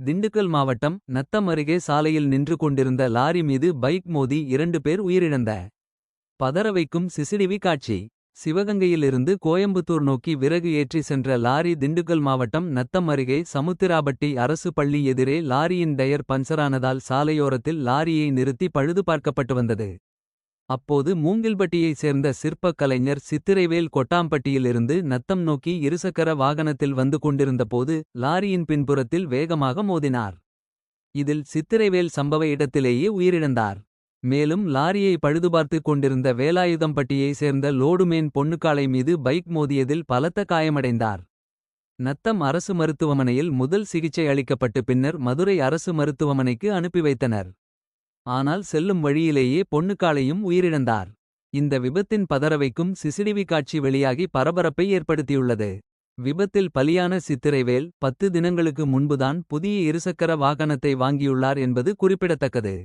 திண்டுக்கல் மாவட்டம் நத்தம் அருகே சாலையில் நின்று கொண்டிருந்த லாரி மீது பைக் மோதி 2 பேர் உயிரிழந்த பதறவைக்கும் சிசிடிவி காட்சி. சிவகங்கையிலிருந்து கோயம்புத்தூர் நோக்கி விறகு ஏற்றி சென்ற லாரி திண்டுக்கல் மாவட்டம் நத்தம் அருகே சமுத்திராபட்டி அரசு பள்ளி எதிரே லாரியின் டயர் பஞ்சரானதால் சாலையோரத்தில் லாரியை நிறுத்தி பழுது பார்க்கப்பட்டு வந்தது. அப்போது மூங்கில்பட்டியைச் சேர்ந்த சிற்பக் கலைஞர் சித்திரைவேல் கொட்டாம்பட்டியிலிருந்து நத்தம் நோக்கி இருசக்கர வாகனத்தில் வந்து கொண்டிருந்தபோது லாரியின் பின்புறத்தில் வேகமாக மோதினார். இதில் சித்திரைவேல் சம்பவ இடத்திலேயே உயிரிழந்தார். மேலும் லாரியை பழுதுபார்த்துக் கொண்டிருந்த வேலாயுதம்பட்டியை சேர்ந்த லோடுமேன் பொன்னுக்காளை மீது பைக் மோதியதில் பலத்த காயமடைந்தார். நத்தம் அரசு மருத்துவமனையில் முதல் சிகிச்சை அளிக்கப்பட்டு பின்னர் மதுரை அரசு மருத்துவமனைக்கு அனுப்பி வைத்தனர். ஆனால் செல்லும் வழியிலேயே பொன்னுக்காளையும் உயிரிழந்தார். இந்த விபத்தின் பதறவைக்கும் சிசிடிவி காட்சி வெளியாகி பரபரப்பை ஏற்படுத்தியுள்ளது. விபத்தில் பலியான சித்திரைவேல் 10 தினங்களுக்கு முன்புதான் புதிய இருசக்கர வாகனத்தை வாங்கியுள்ளார் என்பது குறிப்பிடத்தக்கது.